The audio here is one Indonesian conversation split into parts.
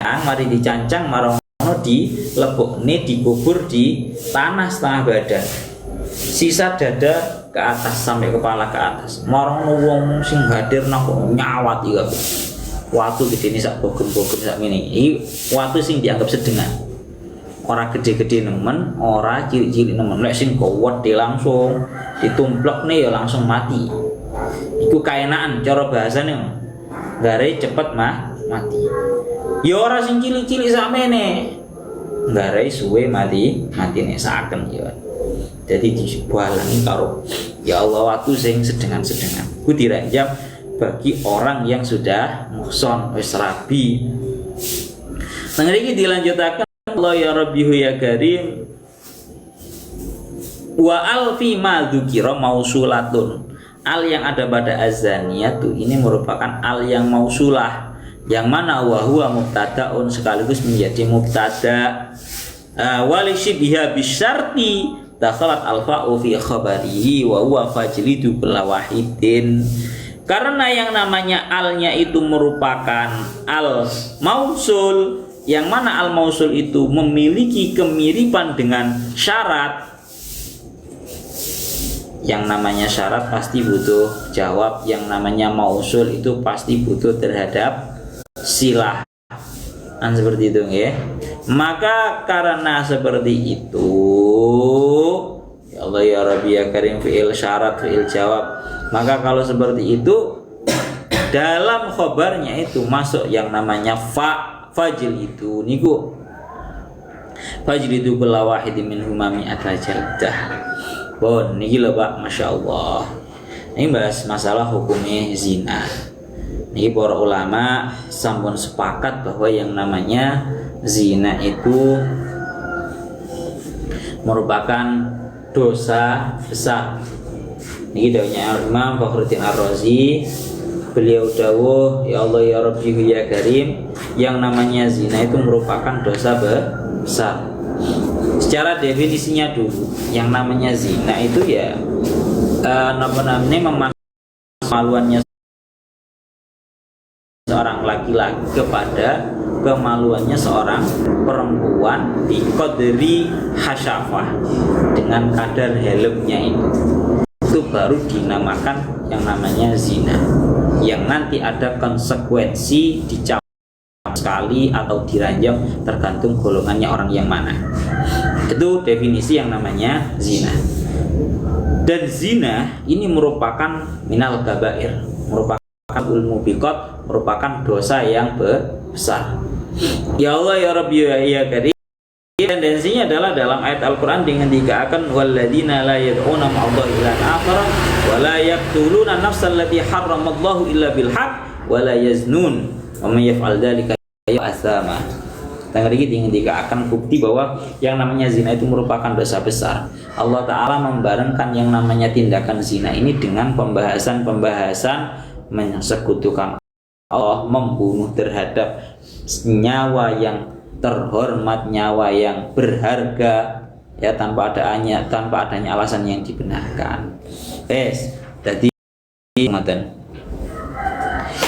mari dicancang marono dilebokne dikubur di tanah setengah badan. Sisa dada ke atas sampai kepala ke atas. Marono wong sing hadir nang nyawat iki kabeh. Watu gedene sak bogem-bogem sak ngene. Iki watu sing dianggap sedengan. Ora gede-gede nemen, ora cilik-cilik nemen. Lek sing gowedhe langsung ditumplekne ya langsung mati. Iku kaenaan cara bahasane. Gare cepet mati. Ya ora sing cilik-cilik sakmene. Gare suwe matine saken ya. Jadi dibalangi karo ya Allah waktu sing sedengan-sedengan. Ku diranjam bagi orang yang sudah muhson wis rabi. Nang iki dilanjutaken Allah ya Rabbihu ya Karim. Wa alfi ma dzukira mausulatun. Al yang ada pada azaniyatu ini merupakan al yang mausulah, yang mana wa huwa mubtadaun sekaligus menjadi mubtada. Wali syibha bisyarti dakhalat alfa'u fi khabarihi wa huwa fajlidu kulla wahidin. Karena yang namanya alnya itu merupakan al mausul, yang mana al mausul itu memiliki kemiripan dengan syarat. Yang namanya syarat pasti butuh jawab, yang namanya mausul itu pasti butuh terhadap silah. Kan seperti itu ya. Maka karena seperti itu, ya Allah ya Rabbi ya Karim, fi'il syarat, fi'il jawab. Maka kalau seperti itu dalam khobarnya itu masuk yang namanya fajil itu niku. Fajil itu kulla wahidin minhuma mi'ata jaldah. Bon, niki lho Pak, Masya Allah. Ini bahas masalah hukumnya zina. Niki para ulama sampun sepakat bahwa yang namanya zina itu merupakan dosa besar. Niki dawuhnya Imam Fakhruddin Ar-Razi. Beliau dawuh, ya Allah ya Rabbi ya Karim, yang namanya zina itu merupakan dosa besar. Secara definisinya dulu, yang namanya zina itu ya kemaluannya seorang laki-laki kepada kemaluannya seorang perempuan di qadri hasyafah, dengan kadar helmnya itu baru dinamakan yang namanya zina, yang nanti ada konsekuensi dicabut sekali atau diranjam tergantung golongannya orang yang mana. Itu definisi yang namanya zina. Dan zina ini merupakan minal kabair, merupakan mubiqat, merupakan dosa yang besar. Ya Allah ya Rabbi ya Karim. Tendensinya adalah dalam ayat Al-Quran dengan dikatakan walladzina la yad'una ma'allahi ilahan akhar wa la yaqtuluna nafsal lati harramallahu illa bil haqq wa la yaznun wa may yaf'al dzalika asama. Tengah ini ingin dikatakan bukti bahwa yang namanya zina itu merupakan dosa besar. Allah Ta'ala membarengkan yang namanya tindakan zina ini dengan pembahasan menyekutukan Allah, membunuh terhadap nyawa yang terhormat, nyawa yang berharga, ya tanpa adanya alasan yang dibenarkan. Jadi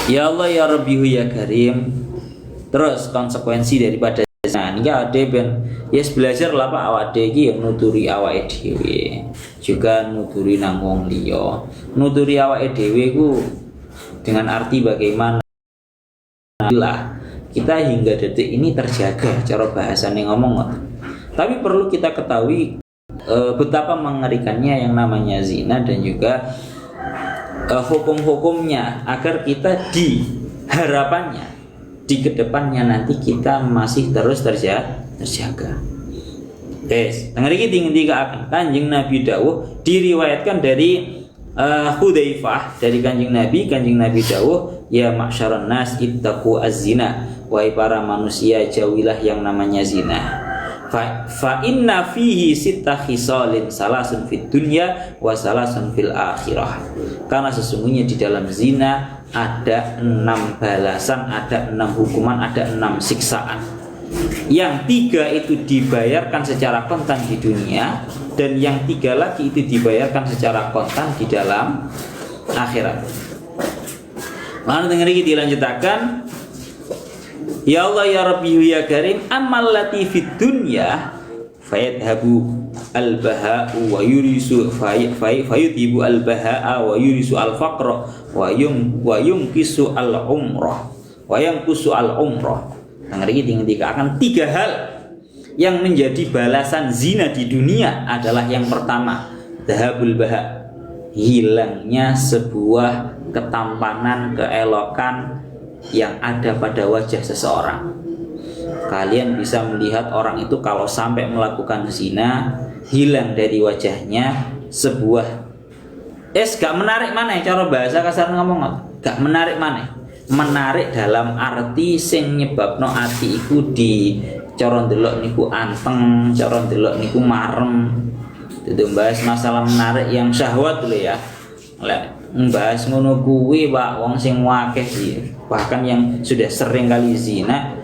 ya Allah ya Rabbi ya Karim. Terus konsekuensi daripada zina ini ada ben yes belajar lah Pak awak iki nuturi awake dhewe, juga nuturi nang wong liya. Nuturi awake dhewe ku dengan arti bagaimana lah kita hingga detik ini terjaga cara bahasane ngomong. Tapi perlu kita ketahui betapa mengerikannya yang namanya zina dan juga hukum-hukumnya, agar kita di harapannya di kedepannya nanti kita masih terus terjaga. Dengar iki akan Kanjeng Nabi dawuh, diriwayatkan dari Hudzaifah dari Kanjeng Nabi dawuh, ya ma'syaran nas ittaqu az-zina, wahai para manusia jauhilah yang namanya zina. Fa inna fihi sitta khisalin, salasun fid dunya wa salasun fil akhirah. Karena sesungguhnya di dalam zina ada 6 balasan, ada 6 hukuman, ada 6 siksaan. Yang 3 itu dibayarkan secara kontan di dunia, dan yang 3 lagi itu dibayarkan secara kontan di dalam akhirat. Lalu dengar lagi dilanjutkan, Ya Allah ya Rabbi ya Karim, amal lati fid dunya fayadhabu al-baha'u wa yurisu fayudhibu al-baha'a wa yurisu al-faqra wa yumkisu al-umrah wa yamkusu al-umrah. Ngeri tinggal akan 3 hal yang menjadi balasan zina di dunia adalah yang pertama, dhahabul baha, hilangnya sebuah ketampanan, keelokan yang ada pada wajah seseorang. Kalian bisa melihat orang itu kalau sampai melakukan zina, hilang dari wajahnya sebuah gak menarik mana, cara bahasa kasar ngomong gak menarik mana, menarik dalam arti sing nyebabno ati iku di cara ndelok niku anteng, cara ndelok niku marem. Itu bahas masalah menarik yang syahwat dulu ya. Lek bahas ngono kuwi Pak, wong sing wakeh bahkan yang sudah sering kali zina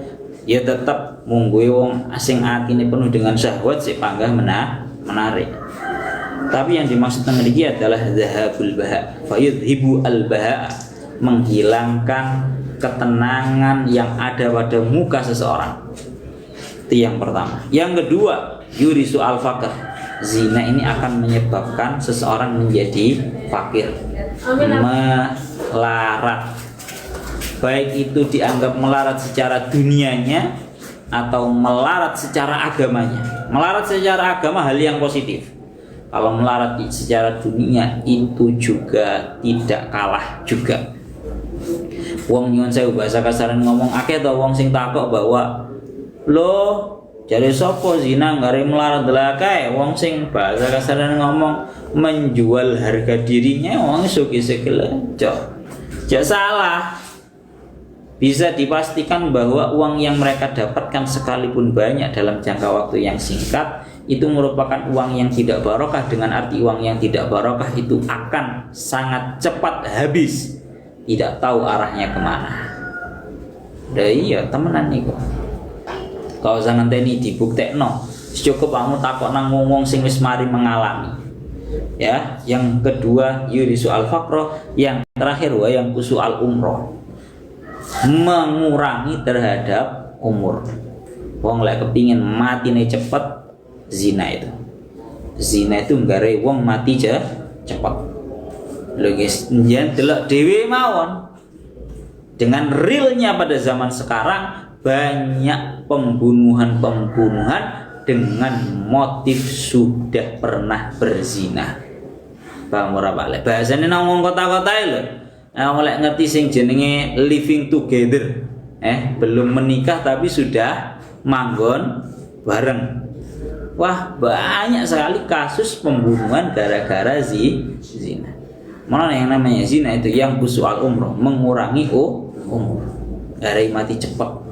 ya tetap mungguhe wong sing atine penuh dengan syahwat sik panggah menarik. Tapi yang dimaksud mriki adalah zahabul baha, fayudhibu al baha, menghilangkan ketenangan yang ada pada muka seseorang. Itu yang pertama. Yang kedua, yurisu al faqr. Zina ini akan menyebabkan seseorang menjadi fakir, melarat. Baik itu dianggap melarat secara dunianya atau melarat secara agamanya. Melarat secara agama hal yang positif. Kalau melarat secara dunia itu juga tidak kalah juga. Wong nyuwun sewu bahasa kasaran ngomong akeh to wong sing takok bahwa lo jadi sopo zina ngare melarat delakae wong sing bahasa kasaran ngomong menjual harga dirinya wong sugih-sugih jok salah. Bisa dipastikan bahwa uang yang mereka dapatkan sekalipun banyak dalam jangka waktu yang singkat itu merupakan uang yang tidak barokah. Dengan arti uang yang tidak barokah itu akan sangat cepat habis, tidak tahu arahnya kemana. Iya temenan nih kok. Kau jangan teni dibuktekno. Cukup kamu takut nang ngomong sing wis mari mengalami. Ya, yang kedua yurisu al faqra, yang terakhir wa yang kusu al umroh, mengurangi terhadap umur. Wong lek kepingin matine cepet, zina itu. Zina itu nggare wong mati cepet. Lho guys, njen delok dhewe mawon. Dengan realnya pada zaman sekarang banyak pembunuhan dengan motif sudah pernah berzina. Bang ora Pak, bahasane nang wong kota-kota lho. Mulai ngerti sing jenenge living together. Belum menikah tapi sudah manggon bareng. Wah, banyak sekali kasus pembunuhan gara-gara zina. Mana yang namanya zina itu yang kusual umroh, mengurangi umur. Dari mati cepat.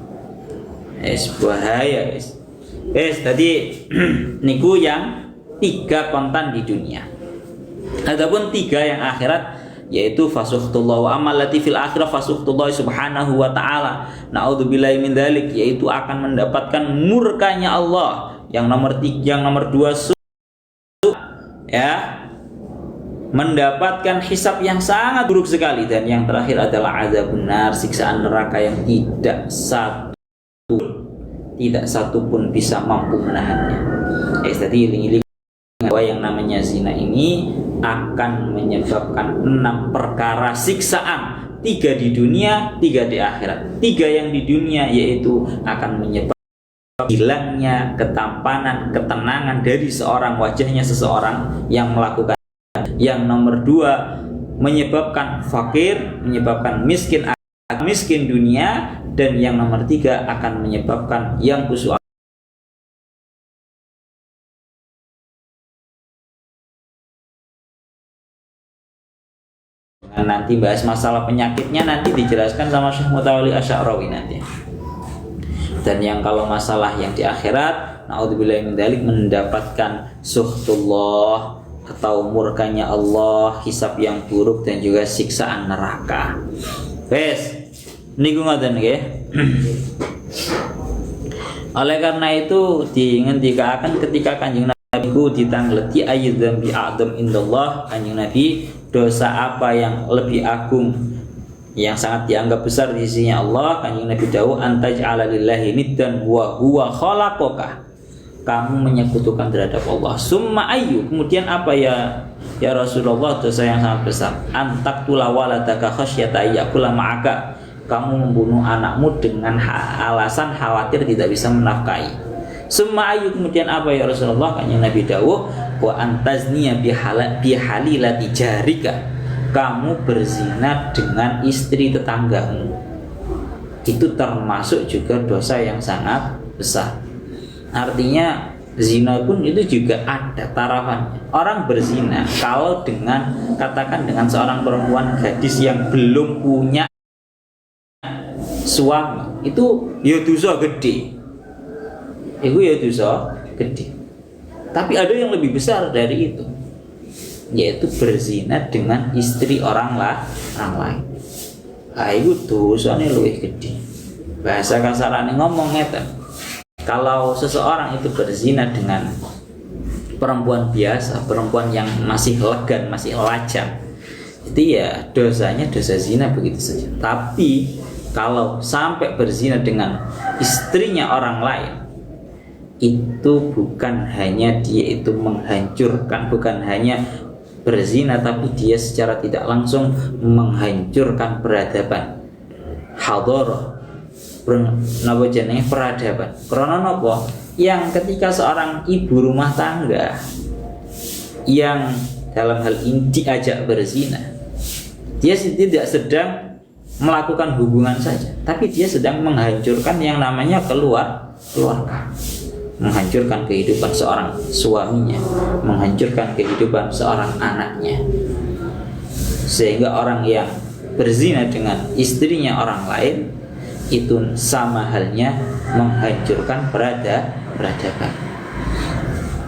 Bahaya guys. Tadi niku yang 3 kontan di dunia. Adapun 3 yang akhirat yaitu fasuhtullah wa amal lati fil akhirah fasuhtullah subhanahu wa ta'ala. Na'udzubillahi min dzalik, yaitu akan mendapatkan murkanya Allah. Yang nomor 3, yang nomor 2 ya, mendapatkan hisab yang sangat buruk sekali. Dan yang terakhir adalah azabun nar, siksaan neraka yang tidak satu pun bisa mampu menahannya. Tadi iling-iling bahwa yang namanya zina ini akan menyebabkan 6 perkara siksaan, 3 di dunia, 3 di akhirat. 3 yang di dunia yaitu akan menyebabkan hilangnya ketampanan, ketenangan dari seorang, wajahnya seseorang yang melakukan. Yang nomor 2 menyebabkan fakir, menyebabkan miskin dunia. Dan yang nomor 3 akan menyebabkan yang kusual. Nanti bahas masalah penyakitnya nanti dijelaskan sama Syekh Mutawalli Asy'arawi nanti. Dan yang kalau masalah yang di akhirat, naudzubillahi min dzalik, mendapatkan suhtullah atau murkanya Allah, hisab yang buruk dan juga siksaan neraka. Niku ngoten nggih. Oleh karena itu dingendikaken ketika Kanjeng Nabi ku ditangleti ayyudzambi a'dzam indallah, Kanjeng Nabi, dosa apa yang lebih agung yang sangat dianggap besar di sisinya Allah. Kanjeng Nabi dawuh antaj'ala lillahi niddan wa huwa khalaqaka, kamu menyekutukan terhadap Allah. Summa ayyu, kemudian apa ya Rasulullah, dosa yang sangat besar. Antaktula waladaka khasyata ayyakula ma'aka, kamu membunuh anakmu dengan alasan khawatir tidak bisa menafkahi. Summa ayyu, kemudian apa ya Rasulullah? Kanjeng Nabi dawuh wa antazniya bihalilati jarika, kamu berzina dengan istri tetanggamu. Itu termasuk juga dosa yang sangat besar. Artinya zina pun itu juga ada tarafannya. Orang berzina kalau dengan, katakan dengan seorang perempuan gadis yang belum punya suami, itu ya dosa gede. Itu ya dosa gede. Tapi ada yang lebih besar dari itu, yaitu berzina dengan istri orang lain. Itu dosanya lebih gede. Bahasa kasarane ngomong ngeten, kalau seseorang itu berzina dengan perempuan biasa, perempuan yang masih legan, masih lajang, itu ya dosanya dosa zina begitu saja. Tapi kalau sampai berzina dengan istrinya orang lain, itu bukan hanya dia itu menghancurkan, bukan hanya berzina, tapi dia secara tidak langsung menghancurkan peradaban hadharah, napa jenenge peradaban. Karena napa? Yang ketika seorang ibu rumah tangga yang dalam hal ini diajak berzina, dia tidak sedang melakukan hubungan saja, tapi dia sedang menghancurkan yang namanya keluarga, menghancurkan kehidupan seorang suaminya, menghancurkan kehidupan seorang anaknya. Sehingga orang yang berzina dengan istrinya orang lain itu sama halnya menghancurkan peradaban.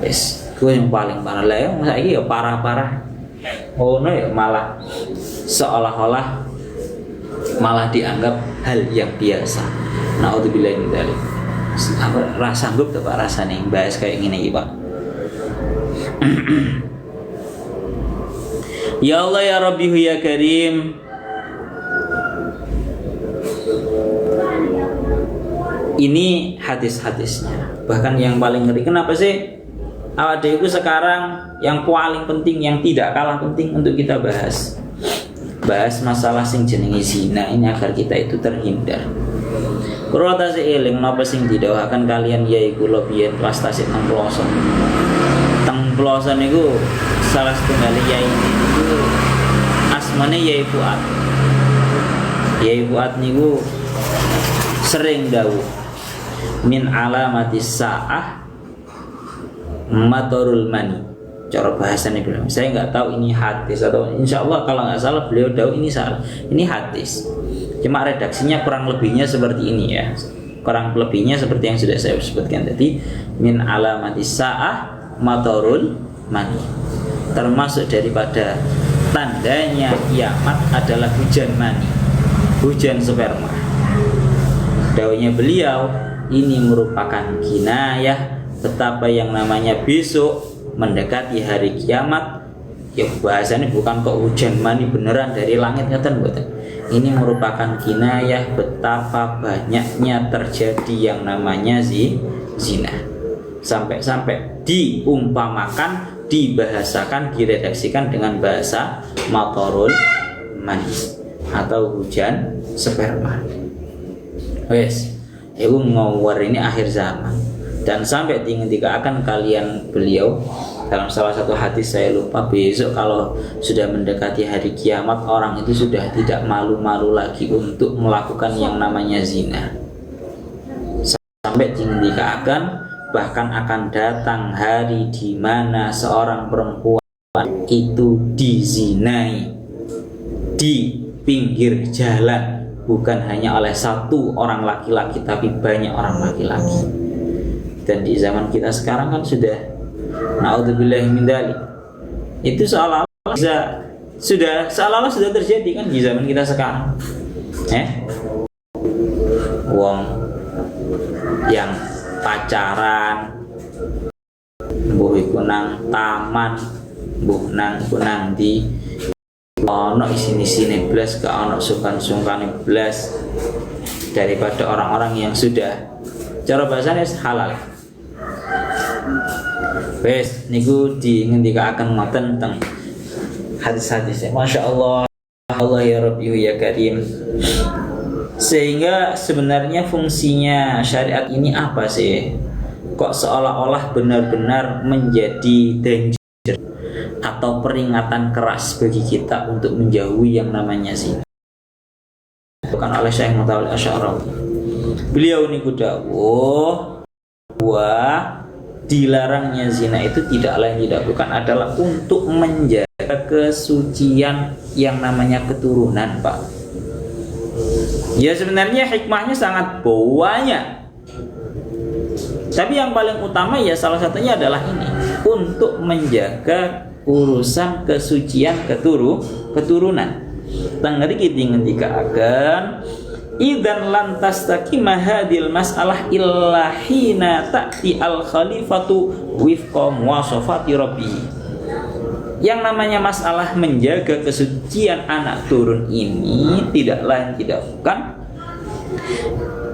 Yes, gue yang paling parah lah ya, masa ini ya parah-parah. Oh no ya, malah seolah-olah malah dianggap hal yang biasa. Naudzubillah min dzalik. Apa rasa sanggup tuh Pak rasane bahas kayak gini Pak. Ya Allah ya Rabbi ya Karim, ini hadis-hadisnya. Bahkan yang paling ngeri, kenapa sih awak itu sekarang yang paling penting, yang tidak kalah penting untuk kita bahas masalah sing jenenge zina ini agar kita itu terhindar. Kula tasih eling napa sing didhawuhaken kalian yaiku kula biyen pas tasih teng ploso. Teng ploso niku salah setunggal yai niku asmane Yai Fuad. Yai Fuad niku sering dawuh min alamatis saah matorul mani. Cara bahasanya beliau, saya nggak tahu ini hadis atau insya Allah kalau nggak salah beliau tahu ini salah, ini hadis. Cuma redaksinya kurang lebihnya seperti ini ya, kurang lebihnya seperti yang sudah saya sebutkan tadi. Min alamatis saah matorul mani, termasuk daripada tandanya kiamat adalah hujan mani, hujan sperma. Dawuhnya beliau, ini merupakan kinayah betapa yang namanya besok mendekati hari kiamat. Ya bahasanya bukan kok hujan mani beneran dari langit, ngeten mboten. Ini merupakan kinayah betapa banyaknya terjadi yang namanya zina. Sampai-sampai diumpamakan, dibahasakan, diredaksikan dengan bahasa matorul mani atau hujan sperma. Wes, ibu ngawar ini akhir zaman. Dan sampai ketika akan kalian beliau dalam salah satu hadis saya lupa, besok kalau sudah mendekati hari kiamat orang itu sudah tidak malu-malu lagi untuk melakukan yang namanya zina. Sampai ketika akan bahkan akan datang hari di mana seorang perempuan itu dizinai di pinggir jalan, bukan hanya oleh satu orang laki-laki tapi banyak orang laki-laki. Dan di zaman kita sekarang kan sudah naudzubillah min dzalik, itu seolah-olah sudah terjadi kan di zaman kita sekarang. Wong yang pacaran mbuh iku nang taman, mbuh nang di ono isin-isine blas, gak ono sungkan-sungkane blas, daripada orang-orang yang sudah cara bahasanya halal. Wes niku ngendikaken ngoten teng hadis-hadis. Masya Allah, Allah ya Rabbi ya Karim. Sehingga sebenarnya fungsinya syariat ini apa sih? Kok seolah-olah benar-benar menjadi danger atau peringatan keras bagi kita untuk menjauhi yang namanya zina. Bukan oleh Syekh Mutawalli Asy'arawi. Beliau niku dawuh bahwa dilarangnya zina itu tidak lain tidak bukan adalah untuk menjaga kesucian yang namanya keturunan, Pak. Ya sebenarnya hikmahnya sangat banyak. Tapi yang paling utama ya salah satunya adalah ini, untuk menjaga urusan kesucian keturunan. Tanggal iki ngendikaken idzan lan tastaqima hadil mas'alah illa hina ta'ti al khalifatu wifqa muwasafati rabbi. Yang namanya masalah menjaga kesucian anak turun ini tidak lain tidak bukan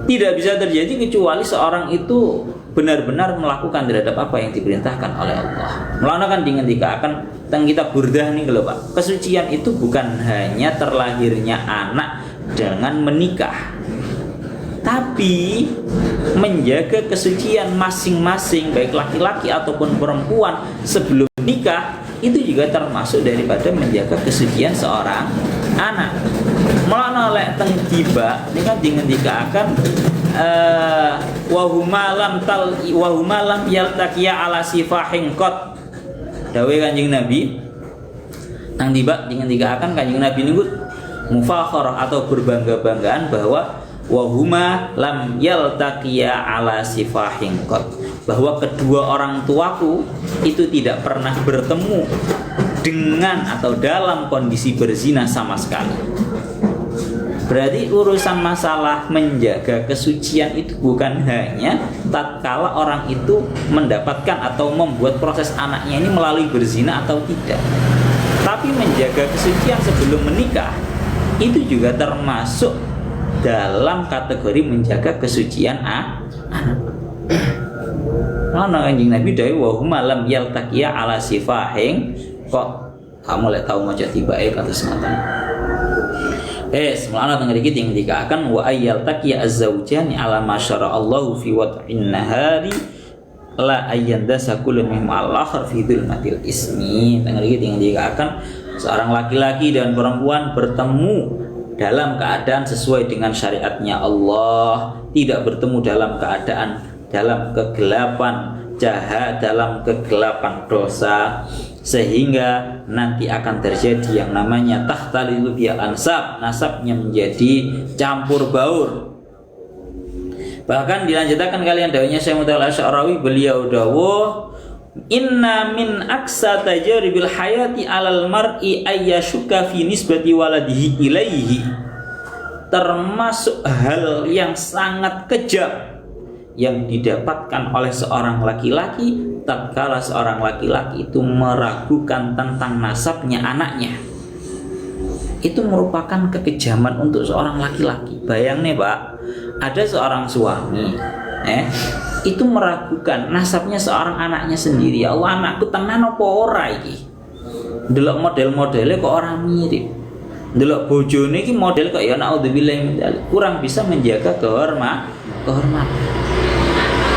tidak bisa terjadi kecuali seorang itu benar-benar melakukan terhadap apa yang diperintahkan oleh Allah. Melainkan dingendikaken teng kitab Burdah nih lho Pak. Kesucian itu bukan hanya terlahirnya anak dengan menikah, tapi menjaga kesucian masing-masing baik laki-laki ataupun perempuan sebelum nikah itu juga termasuk daripada menjaga kesucian seorang anak. Mulane lek teng tiba nika dingendikaken wahuma lam yaltaqiya ala sifahin qat. Dawuh Kanjeng Nabi nang tiba dingendikaken Kanjeng Nabi niku mufakharah atau berbangga-banggaan bahwa wahuma lam yaltaqiya ala sifahin qat, bahwa kedua orang tuaku itu tidak pernah bertemu dengan atau dalam kondisi berzina sama sekali. Berarti urusan masalah menjaga kesucian itu bukan hanya tatkala orang itu mendapatkan atau membuat proses anaknya ini melalui berzina atau tidak, tapi menjaga kesucian sebelum menikah itu juga termasuk dalam kategori menjaga kesucian anak. Karena Kanjeng Nabi dawuh wa huma lam yaltaqiya ala sifahin kok kamu lek tau maca tibae kados ngoten. Semana tengah dikit yang dikatakan wa ayyal taqiya az-zawjani ala ma syara Allahu fi wad'in nahari la ayyandasa kullu minhum al-akhar fi dhulmatil ismi. Tengah dikit yang dikatakan seorang laki-laki dan perempuan bertemu dalam keadaan sesuai dengan syariatnya Allah, tidak bertemu dalam keadaan dalam kegelapan jahat, dalam kegelapan dosa, sehingga nanti akan terjadi yang namanya tahtalilu biya ansab, nasabnya menjadi campur baur. Bahkan dilanjutkan kalian dawuhnya Syekh Mutawalli Asy'arawi, beliau dawuh inna min aksa tajaribil hayati alal mar'i ayyashuka fi nisbati waladihi ilaihi. Termasuk hal yang sangat kejam yang didapatkan oleh seorang laki-laki tatkala seorang laki-laki itu meragukan tentang nasabnya anaknya. Itu merupakan kekejaman untuk seorang laki-laki. Bayang nih Pak, ada seorang suami itu meragukan nasabnya seorang anaknya sendiri. Ya Allah, anakku tenan apa ora iki? Delok model-modelnya kok orang mirip. Delok bojone iki model kok ya naudzubillah min dzalik. Kurang bisa menjaga kehormatan.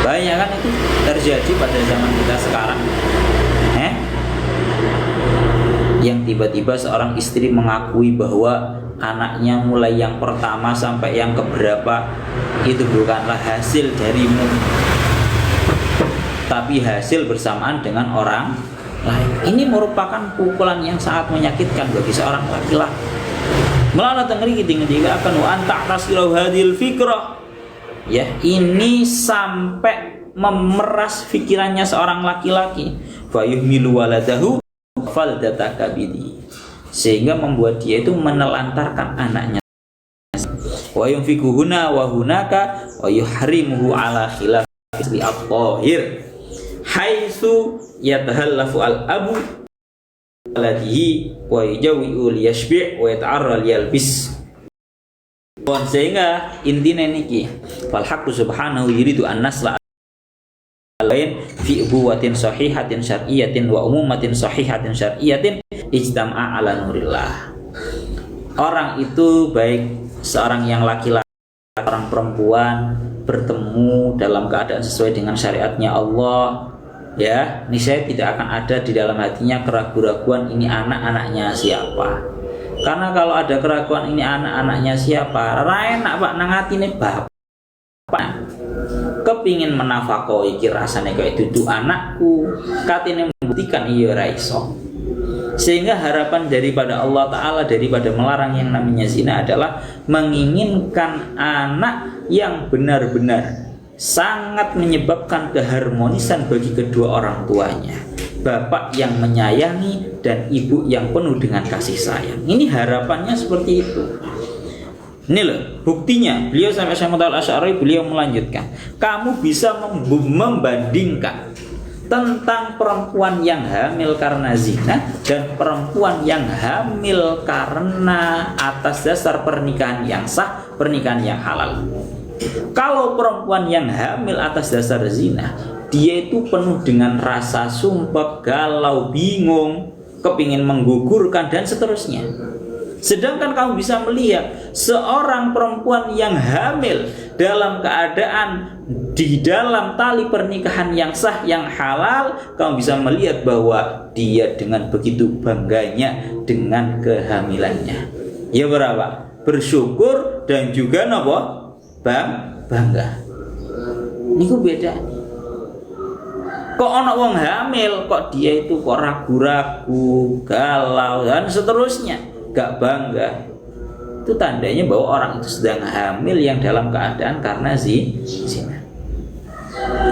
Banyak kan itu terjadi pada zaman kita sekarang. Yang tiba-tiba seorang istri mengakui bahwa anaknya mulai yang pertama sampai yang keberapa itu bukanlah hasil darimu, tapi hasil bersamaan dengan orang lain. Ini merupakan pukulan yang sangat menyakitkan bagi seorang laki-laki. Melana tengeri kita akan wa anta tasilu hadil fikrah. Ya, ini sampai memeras pikirannya seorang laki-laki. Fayuhmilu waladahu faldatakabidi, sehingga membuat dia itu menelantarkan anaknya. Wa yunfikuhuna wa hunaka wa yuhrimuhu ala khilafi at-tahir haitsu yatahallafu al-abu alatihi wa yajawi'u liyashbi' wa yata'arra liyalbis. Sehingga intinya niki fal haqqu subhanahu yuridu an nasla lain fi ubuwatin sahihatin syar'iyatin wa umumatin sahihatin syar'iyatin ijtama'a ala nurillah. Orang itu baik seorang yang laki-laki, orang perempuan bertemu dalam keadaan sesuai dengan syariatnya Allah, ya, niscaya tidak akan ada di dalam hatinya keraguan-raguan ini anak-anaknya siapa. Karena kalau ada keraguan ini anak-anaknya siapa, ra enak Pak nang atine bapak kepingin menafakoi iki rasane kaya dudu anakku, katine membuktikan iya ra iso. Sehingga harapan daripada Allah Ta'ala daripada melarang yang namanya zina adalah menginginkan anak yang benar-benar sangat menyebabkan keharmonisan bagi kedua orang tuanya, bapak yang menyayangi dan ibu yang penuh dengan kasih sayang. Ini harapannya seperti itu. Ini loh buktinya, beliau sampai Syekh Muhammad Al-Asy'ari beliau melanjutkan, kamu bisa membandingkan tentang perempuan yang hamil karena zina dan perempuan yang hamil karena atas dasar pernikahan yang sah, pernikahan yang halal. Kalau perempuan yang hamil atas dasar zina, dia itu penuh dengan rasa sumpah, galau, bingung, kepingin menggugurkan dan seterusnya. Sedangkan kamu bisa melihat seorang perempuan yang hamil dalam keadaan di dalam tali pernikahan yang sah, yang halal, kamu bisa melihat bahwa dia dengan begitu bangganya dengan kehamilannya. Ya berapa? Bersyukur dan juga nopo? Bangga. Niku beda. Kok ono wong hamil kok dia itu kok ragu-ragu, galau dan seterusnya, gak bangga. Itu tandanya bahwa orang itu sedang hamil yang dalam keadaan karena zina.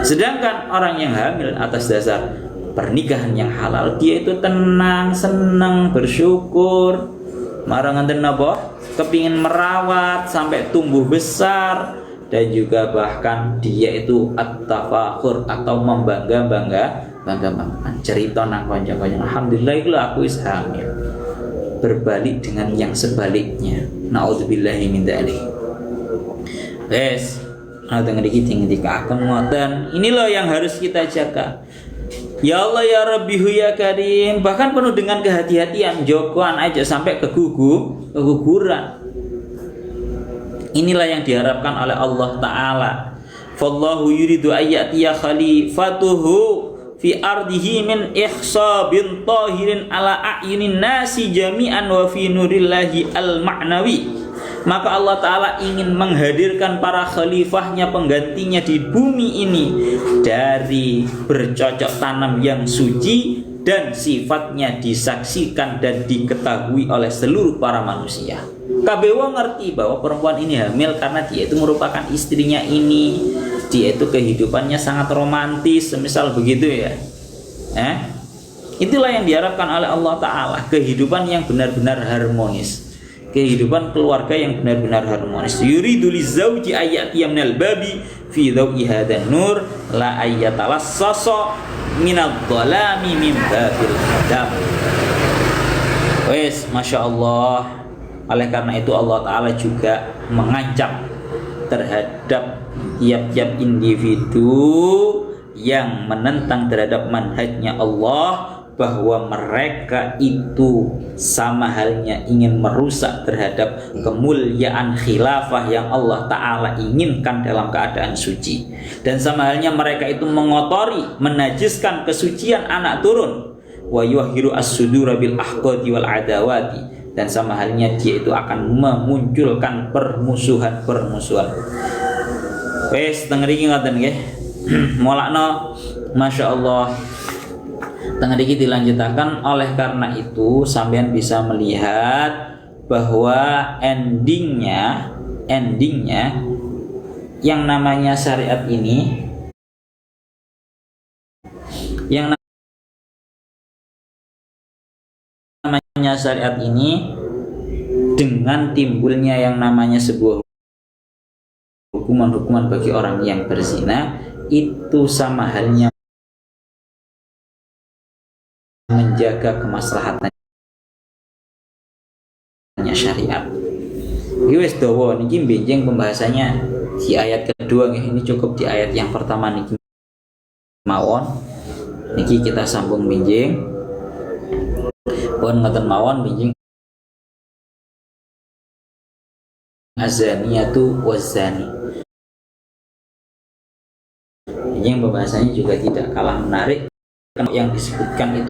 Sedangkan orang yang hamil atas dasar pernikahan yang halal, dia itu tenang, senang, bersyukur, marangan napa? Kepingin merawat sampai tumbuh besar, dan juga bahkan dia itu at-tafakhur atau membangga-banggakan cerita nang kanca-kanca, alhamdulillah iku aku wis hamil. Berbalik dengan yang sebaliknya. Naudzubillahi min dzalik. Wes, ana ngriki ngendikaken ngoten. Ini loh yang harus kita jaga. Ya Allah ya Rabbihu ya Karim, bahkan penuh dengan kehati-hatian, jokoan aja sampai keguguran. Inilah yang diharapkan oleh Allah Ta'ala. Fallahu yuridu ayyatiya khalifatuhu fi ardihi min ihsabin tahirin ala a'yunin nasi jami'an wa fi nurillahi al-ma'nawi. Maka Allah Ta'ala ingin menghadirkan para khalifahnya, penggantinya di bumi ini dari bercocok tanam yang suci dan sifatnya disaksikan dan diketahui oleh seluruh para manusia. Kabeh wong ngerti bahwa perempuan ini hamil karena dia itu merupakan istrinya ini, dia itu kehidupannya sangat romantis, semisal begitu ya. Itulah yang diharapkan oleh Allah Ta'ala, kehidupan yang benar-benar harmonis, kehidupan keluarga yang benar-benar harmonis. Yuridu lizauji ayatiya minal babi fi dhawi hadan nur la ayyatalassasa minad dhalami min babil hadam. Wes, Masya Allah. Oleh karena itu Allah Ta'ala juga mengancam terhadap tiap-tiap individu yang menentang terhadap manhajnya Allah, bahwa mereka itu sama halnya ingin merusak terhadap kemuliaan khilafah yang Allah Ta'ala inginkan dalam keadaan suci. Dan sama halnya mereka itu mengotori, menajiskan kesucian anak turun, wa yuhiru as-sudura bil ahqadi wal adawati. Dan sama halnya dia itu akan memunculkan permusuhan. Wes tengah iki ngoten nggih. Molakno Masya Allah. Tengah iki dilanjutakan. Oleh karena itu sampean bisa melihat bahwa endingnya yang namanya syariat ini, yang namanya syariat ini dengan timbulnya yang namanya sebuah hukuman bagi orang yang berzina, itu sama halnya menjaga kemaslahatannya syariat. Iki wis dawa niki benjing pembahasannya di ayat kedua nggih. Ini cukup di ayat yang pertama niki mawon. Niki kita sambung benjing. Pun ngoten mawon benjing azaniyatu wazani. Benjing pembahasannya juga tidak kalah menarik. Yang disebutkan itu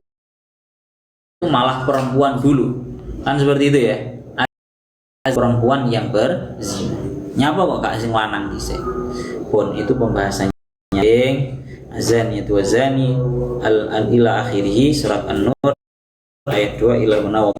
malah perempuan dulu. Kan seperti itu ya. Perempuan yang berzina. Nyapa kok gak sing lanang dhisik. Pun itu pembahasannya azaniyatu wazani al ila akhirih surat An-Nur ayat 2 ila menawa